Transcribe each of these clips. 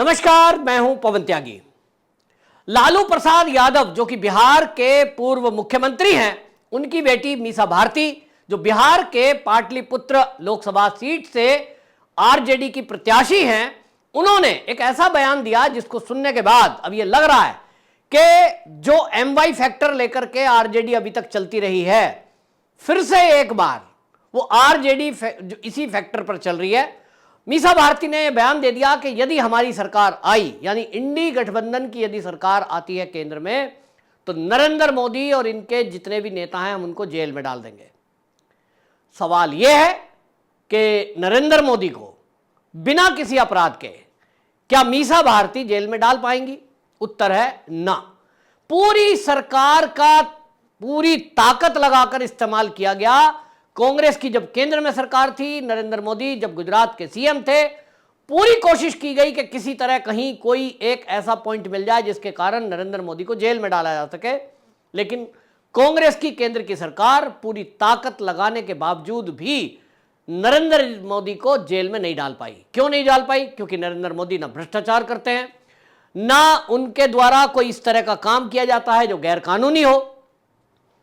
नमस्कार, मैं हूं पवन त्यागी। लालू प्रसाद यादव जो कि बिहार के पूर्व मुख्यमंत्री हैं, उनकी बेटी मीसा भारती जो बिहार के पाटलिपुत्र लोकसभा सीट से आरजेडी की प्रत्याशी हैं, उन्होंने एक ऐसा बयान दिया जिसको सुनने के बाद अब यह लग रहा है कि जो एमवाई फैक्टर लेकर के आरजेडी अभी तक चलती रही है, फिर से एक बार वो आरजेडी इसी फैक्टर पर चल रही है। मीसा भारती ने यह बयान दे दिया कि यदि हमारी सरकार आई, यानी इंडी गठबंधन की यदि सरकार आती है केंद्र में, तो नरेंद्र मोदी और इनके जितने भी नेता हैं हम उनको जेल में डाल देंगे। सवाल यह है कि नरेंद्र मोदी को बिना किसी अपराध के क्या मीसा भारती जेल में डाल पाएंगी? उत्तर है ना। पूरी सरकार का पूरी ताकत लगाकर इस्तेमाल किया गया। कांग्रेस की जब केंद्र में सरकार थी, नरेंद्र मोदी जब गुजरात के सीएम थे, पूरी कोशिश की गई कि किसी तरह कहीं कोई एक ऐसा पॉइंट मिल जाए जिसके कारण नरेंद्र मोदी को जेल में डाला जा सके। लेकिन कांग्रेस की केंद्र की सरकार पूरी ताकत लगाने के बावजूद भी नरेंद्र मोदी को जेल में नहीं डाल पाई। क्यों नहीं डाल पाई? क्योंकि नरेंद्र मोदी ना भ्रष्टाचार करते हैं, ना उनके द्वारा कोई इस तरह का काम किया जाता है जो गैर कानूनी हो,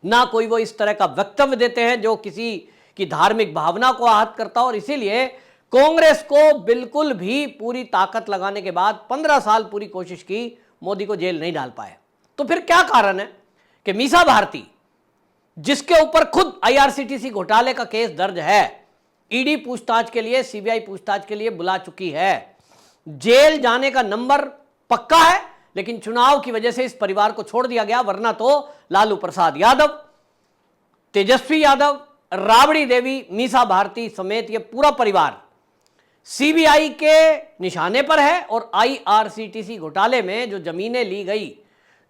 ना कोई वो इस तरह का वक्तव्य देते हैं जो किसी की धार्मिक भावना को आहत करता हो। और इसीलिए कांग्रेस को बिल्कुल भी पूरी ताकत लगाने के बाद 15 साल पूरी कोशिश की, मोदी को जेल नहीं डाल पाए। तो फिर क्या कारण है कि मीसा भारती, जिसके ऊपर खुद आईआरसीटीसी घोटाले का केस दर्ज है, ईडी पूछताछ के लिए, सीबीआई पूछताछ के लिए बुला चुकी है, जेल जाने का नंबर पक्का है, लेकिन चुनाव की वजह से इस परिवार को छोड़ दिया गया। वरना तो लालू प्रसाद यादव, तेजस्वी यादव, राबड़ी देवी, मीसा भारती समेत ये पूरा परिवार सीबीआई के निशाने पर है। और आईआरसीटीसी घोटाले में जो जमीनें ली गई,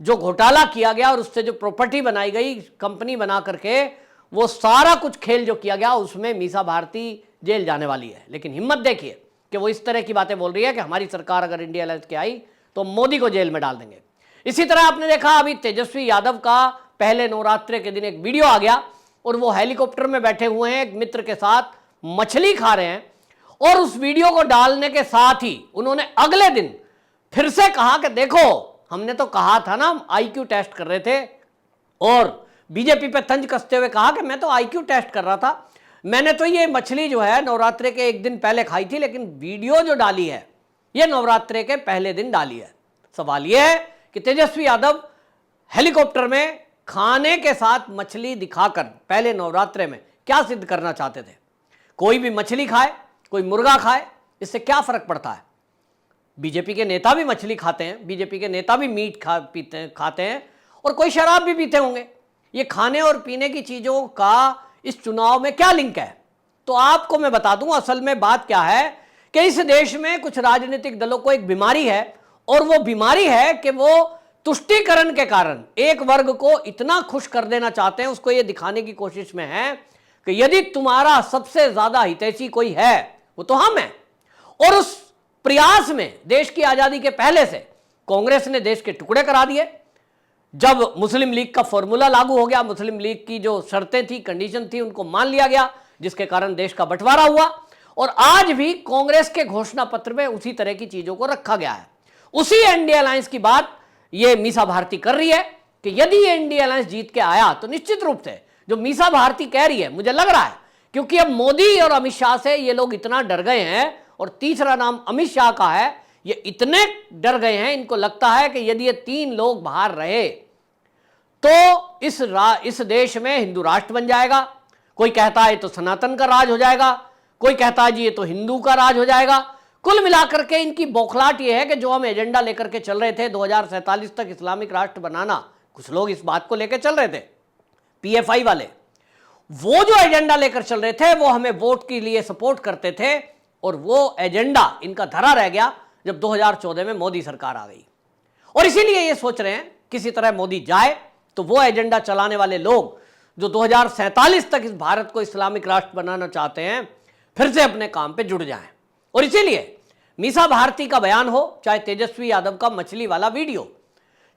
जो घोटाला किया गया और उससे जो प्रॉपर्टी बनाई गई कंपनी बना करके, वो सारा कुछ खेल जो किया गया, उसमें मीसा भारती जेल जाने वाली है। लेकिन हिम्मत देखिए कि वो इस तरह की बातें बोल रही है कि हमारी सरकार अगर इंडिया अलायंस की आई तो मोदी को जेल में डाल देंगे। इसी तरह आपने देखा अभी तेजस्वी यादव का पहले नवरात्रे के दिन एक वीडियो आ गया और वो हेलीकॉप्टर में बैठे हुए हैं, एक मित्र के साथ मछली खा रहे हैं। और उस वीडियो को डालने के साथ ही उन्होंने अगले दिन फिर से कहा कि देखो, हमने तो कहा था ना, हम आईक्यू टेस्ट कर रहे थे। और बीजेपी पे तंज कसते हुए कहा कि मैं तो आईक्यू टेस्ट कर रहा था, मैंने तो ये मछली जो है नवरात्रे के एक दिन पहले खाई थी, लेकिन वीडियो जो डाली है ये नवरात्रे के पहले दिन डाली है। सवाल यह है कि तेजस्वी यादव हेलीकॉप्टर में खाने के साथ मछली दिखाकर पहले नवरात्रे में क्या सिद्ध करना चाहते थे? कोई भी मछली खाए, कोई मुर्गा खाए, इससे क्या फर्क पड़ता है? बीजेपी के नेता भी मछली खाते हैं, बीजेपी के नेता भी मीट खाते हैं और कोई शराब भी पीते होंगे। ये खाने और पीने की चीजों का इस चुनाव में क्या लिंक है? तो आपको मैं बता दूं, असल में बात क्या है कि इस देश में कुछ राजनीतिक दलों को एक बीमारी है, और वो बीमारी है कि वो तुष्टीकरण के कारण एक वर्ग को इतना खुश कर देना चाहते हैं, उसको ये दिखाने की कोशिश में है कि यदि तुम्हारा सबसे ज्यादा हितैषी कोई है वो तो हम हैं। और उस प्रयास में देश की आजादी के पहले से कांग्रेस ने देश के टुकड़े करा दिए। जब मुस्लिम लीग का फॉर्मूला लागू हो गया, मुस्लिम लीग की जो शर्तें थी, कंडीशन थी, उनको मान लिया गया, जिसके कारण देश का बंटवारा हुआ। और आज भी कांग्रेस के घोषणा पत्र में उसी तरह की चीजों को रखा गया है। उसी एनडीए अलायंस की बात ये मीसा भारती कर रही है कि यदि ये एनडीए अलायंस जीत के आया तो निश्चित रूप से जो मीसा भारती कह रही है, मुझे लग रहा है, क्योंकि अब मोदी और अमित शाह से ये लोग इतना डर गए हैं, और तीसरा नाम अमित शाह का है, ये इतने डर गए हैं, इनको लगता है कि यदि ये 3 लोग बाहर रहे तो इस देश में हिंदू राष्ट्र बन जाएगा। कोई कहता है तो सनातन का राज हो जाएगा, कोई कहता है जी ये तो हिंदू का राज हो जाएगा। कुल मिलाकर के इनकी बौखलाहट ये है कि जो हम एजेंडा लेकर के चल रहे थे 2047 तक इस्लामिक राष्ट्र बनाना, कुछ लोग इस बात को लेकर चल रहे थे, पीएफआई वाले, वो जो एजेंडा लेकर चल रहे थे वो हमें वोट के लिए सपोर्ट करते थे, और वो एजेंडा इनका धरा रह गया जब 2014 में मोदी सरकार आ गई। और इसीलिए ये सोच रहे हैं किसी तरह मोदी जाए तो वो एजेंडा चलाने वाले लोग जो 2047 तक इस भारत को इस्लामिक राष्ट्र बनाना चाहते हैं, फिर से अपने काम पे जुड़ जाएं। और इसीलिए मीसा भारती का बयान हो, चाहे तेजस्वी यादव का मछली वाला वीडियो,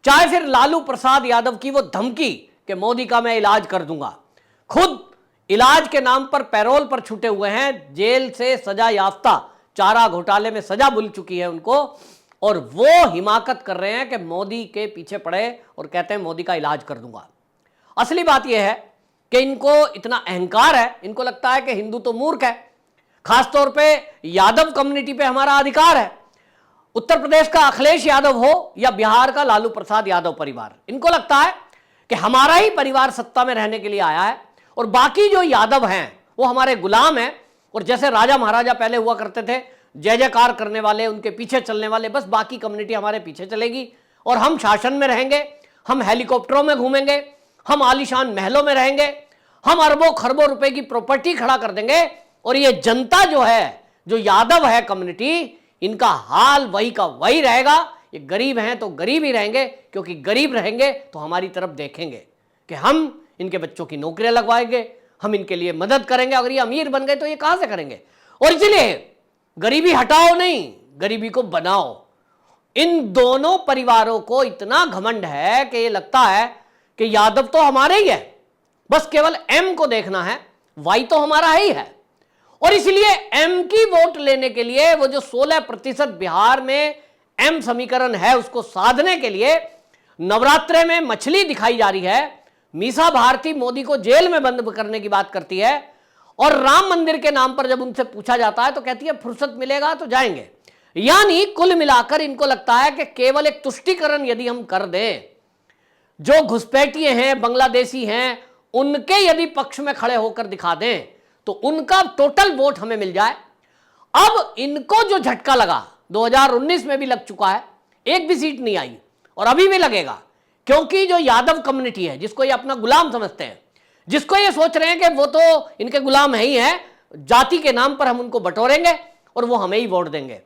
चाहे फिर लालू प्रसाद यादव की वो धमकी कि मोदी का मैं इलाज कर दूंगा, खुद इलाज के नाम पर पैरोल पर छूटे हुए हैं, जेल से सजा याफ्ता, चारा घोटाले में सजा मिल चुकी है उनको, और वो हिमाकत कर रहे हैं कि मोदी के पीछे पड़े और कहते हैं मोदी का इलाज कर दूंगा। असली बात यह है कि इनको इतना अहंकार है, इनको लगता है कि हिंदू तो मूर्ख है, खासतौर पे यादव कम्युनिटी पे हमारा अधिकार है। उत्तर प्रदेश का अखिलेश यादव हो या बिहार का लालू प्रसाद यादव परिवार, इनको लगता है कि हमारा ही परिवार सत्ता में रहने के लिए आया है और बाकी जो यादव हैं वो हमारे गुलाम हैं। और जैसे राजा महाराजा पहले हुआ करते थे, जय जयकार करने वाले, उनके पीछे चलने वाले, बस बाकी कम्युनिटी हमारे पीछे चलेगी और हम शासन में रहेंगे, हम हेलीकॉप्टरों में घूमेंगे, हम आलीशान महलों में रहेंगे, हम अरबों खरबों रुपए की प्रॉपर्टी खड़ा कर देंगे और ये जनता जो है, जो यादव है कम्युनिटी, इनका हाल वही का वही रहेगा। ये गरीब हैं तो गरीब ही रहेंगे, क्योंकि गरीब रहेंगे तो हमारी तरफ देखेंगे कि हम इनके बच्चों की नौकरियां लगवाएंगे, हम इनके लिए मदद करेंगे। अगर ये अमीर बन गए तो ये कहां से करेंगे? और इसलिए गरीबी हटाओ नहीं, गरीबी को बनाओ। इन दोनों परिवारों को इतना घमंड है कि ये लगता है कि यादव तो हमारे ही है, बस केवल एम को देखना है, वाई तो हमारा ही है। और इसलिए एम की वोट लेने के लिए वो जो 16% बिहार में एम समीकरण है उसको साधने के लिए नवरात्रे में मछली दिखाई जा रही है। मीसा भारती मोदी को जेल में बंद करने की बात करती है और राम मंदिर के नाम पर जब उनसे पूछा जाता है तो कहती है फुर्सत मिलेगा तो जाएंगे। यानी कुल मिलाकर इनको लगता है कि केवल एक तुष्टीकरण यदि हम कर दें, जो घुसपैठिए हैं, बांग्लादेशी हैं, उनके यदि पक्ष में खड़े होकर दिखा दें तो उनका टोटल वोट हमें मिल जाए। अब इनको जो झटका लगा 2019 में भी लग चुका है, एक भी सीट नहीं आई और अभी भी लगेगा, क्योंकि जो यादव कम्युनिटी है, जिसको ये अपना गुलाम समझते हैं, जिसको ये सोच रहे हैं कि वो तो इनके गुलाम है ही है, जाति के नाम पर हम उनको बटोरेंगे और वो हमें ही वोट देंगे,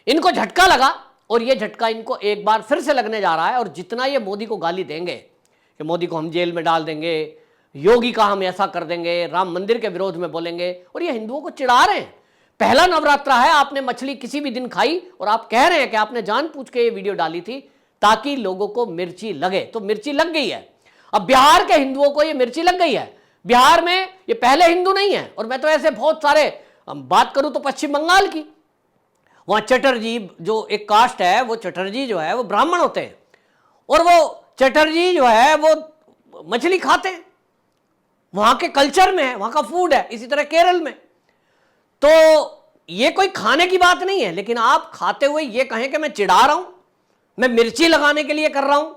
इनको झटका लगा। और ये झटका इनको एक बार फिर से लगने जा रहा है। और जितना ये मोदी को गाली देंगे कि मोदी को हम जेल में डाल देंगे, योगी का हम ऐसा कर देंगे, राम मंदिर के विरोध में बोलेंगे, और ये हिंदुओं को चिढ़ा रहे हैं। पहला नवरात्रा है, आपने मछली किसी भी दिन खाई और आप कह रहे हैं कि आपने जानबूझ के ये वीडियो डाली थी ताकि लोगों को मिर्ची लगे, तो मिर्ची लग गई है। अब बिहार के हिंदुओं को ये मिर्ची लग गई है। बिहार में ये पहले हिंदू नहीं है, और मैं तो ऐसे बहुत सारे बात करूं तो पश्चिम बंगाल की, वहां चटर्जी जो एक कास्ट है, वो चटर्जी जो है वो ब्राह्मण होते हैं और वो चटर्जी जो है वो मछली खाते हैं, वहां के कल्चर में है, वहां का फूड है। इसी तरह केरल में, तो ये कोई खाने की बात नहीं है। लेकिन आप खाते हुए ये कहें कि मैं चिढ़ा रहा हूं, मैं मिर्ची लगाने के लिए कर रहा हूं,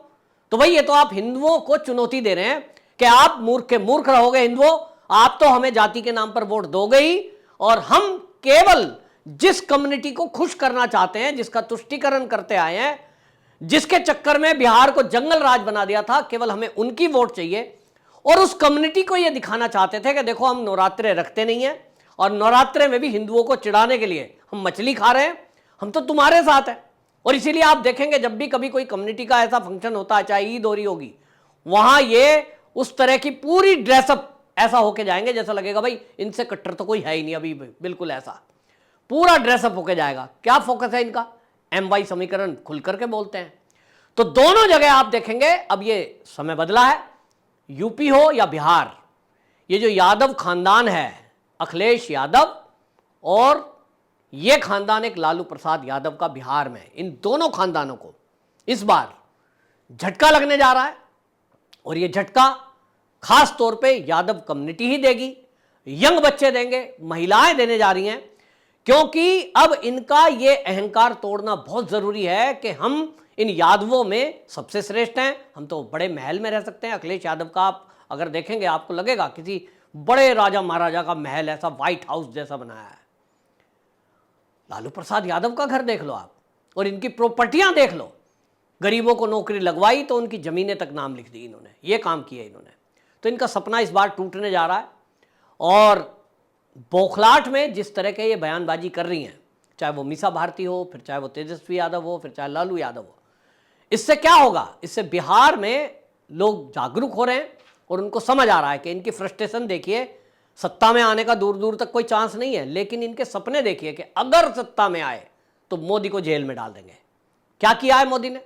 तो भाई ये तो आप हिंदुओं को चुनौती दे रहे हैं कि आप मूर्ख के मूर्ख रहोगे हिंदुओं, आप तो हमें जाति के नाम पर वोट दोगे ही, और हम केवल जिस कम्युनिटी को खुश करना चाहते हैं, जिसका तुष्टीकरण करते आए हैं, जिसके चक्कर में बिहार को जंगल राज बना दिया था, केवल हमें उनकी वोट चाहिए। और उस कम्युनिटी को यह दिखाना चाहते थे कि देखो हम नवरात्रे रखते नहीं हैं और नवरात्रे में भी हिंदुओं को चिढ़ाने के लिए हम मछली खा रहे हैं, हम तो तुम्हारे साथ हैं। और इसीलिए आप देखेंगे जब भी कभी कोई कम्युनिटी का ऐसा फंक्शन होता है, चाहे ईद हो रही होगी, वहां ये उस तरह की पूरी ड्रेसअप ऐसा होके जाएंगे जैसा लगेगा भाई इनसे कट्टर तो कोई है ही नहीं अभी, बिल्कुल ऐसा पूरा ड्रेसअप होके जाएगा। क्या फोकस है इनका? MY समीकरण खुल करके बोलते हैं। तो दोनों जगह आप देखेंगे अब ये समय बदला है, यूपी हो या बिहार, ये जो यादव खानदान है, अखिलेश यादव और ये खानदान एक लालू प्रसाद यादव का बिहार में, इन दोनों खानदानों को इस बार झटका लगने जा रहा है। और ये झटका खास तौर पे यादव कम्युनिटी ही देगी, यंग बच्चे देंगे, महिलाएं देने जा रही हैं, क्योंकि अब इनका ये अहंकार तोड़ना बहुत जरूरी है कि हम इन यादवों में सबसे श्रेष्ठ हैं, हम तो बड़े महल में रह सकते हैं। अखिलेश यादव का आप अगर देखेंगे आपको लगेगा किसी बड़े राजा महाराजा का महल, ऐसा व्हाइट हाउस जैसा बनाया है। लालू प्रसाद यादव का घर देख लो आप, और इनकी प्रॉपर्टियां देख लो। गरीबों को नौकरी लगवाई तो उनकी जमीनें तक नाम लिख दी इन्होंने, ये काम किया इन्होंने। तो इनका सपना इस बार टूटने जा रहा है। और बौखलाहट में जिस तरह के ये बयानबाजी कर रही हैं, चाहे वो मीसा भारती हो, फिर चाहे वो तेजस्वी यादव हो, फिर चाहे लालू यादव हो, इससे क्या होगा? इससे बिहार में लोग जागरूक हो रहे हैं और उनको समझ आ रहा है कि इनकी फ्रस्ट्रेशन देखिए, सत्ता में आने का दूर दूर तक कोई चांस नहीं है, लेकिन इनके सपने देखिए कि अगर सत्ता में आए तो मोदी को जेल में डाल देंगे। क्या किया है मोदी ने?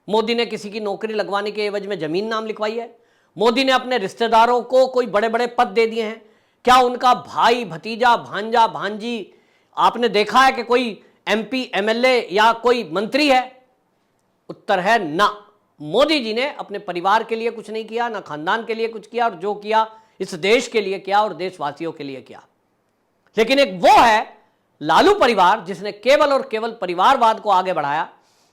मोदी ने किसी की नौकरी लगवाने के एवज में जमीन नाम लिखवाई है। मोदी ने अपने रिश्तेदारों को कोई बड़े बड़े पद दे दिए हैं। क्या उनका भाई, भतीजा, भांजा, भांजी आपने देखा है कि कोई एमपी, एमएलए या कोई मंत्री है? उत्तर है ना। मोदी जी ने अपने परिवार के लिए कुछ नहीं किया, ना खानदान के लिए कुछ किया, और जो किया इस देश के लिए किया और देशवासियों के लिए किया। लेकिन एक वो है लालू परिवार जिसने केवल और केवल परिवारवाद को आगे बढ़ाया।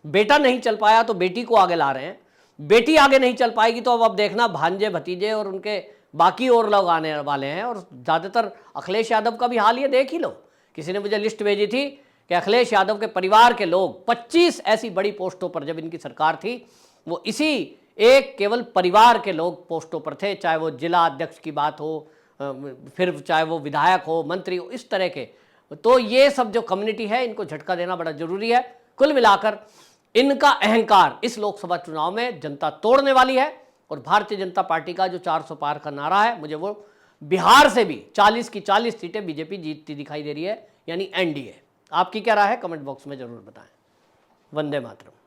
बेटा नहीं चल पाया तो बेटी को आगे ला रहे हैं, बेटी आगे नहीं चल पाएगी तो अब देखना भांजे भतीजे और उनके बाकी और लोग आने वाले हैं। और ज़्यादातर अखिलेश यादव का भी हाल ये देख ही लो। किसी ने मुझे लिस्ट भेजी थी कि अखिलेश यादव के परिवार के लोग 25 ऐसी बड़ी पोस्टों पर जब इनकी सरकार थी, वो इसी एक केवल परिवार के लोग पोस्टों पर थे, चाहे वो जिला अध्यक्ष की बात हो, फिर चाहे वो विधायक हो, मंत्री हो, इस तरह के। तो ये सब जो कम्युनिटी है इनको झटका देना बड़ा जरूरी है। कुल मिलाकर इनका अहंकार इस लोकसभा चुनाव में जनता तोड़ने वाली है। और भारतीय जनता पार्टी का जो 400 पार का नारा है, मुझे वो बिहार से भी 40 की 40 सीटें बीजेपी जीतती दिखाई दे रही है, यानी एनडीए। आपकी क्या राय है? कमेंट बॉक्स में जरूर बताएं। वंदे मातरम।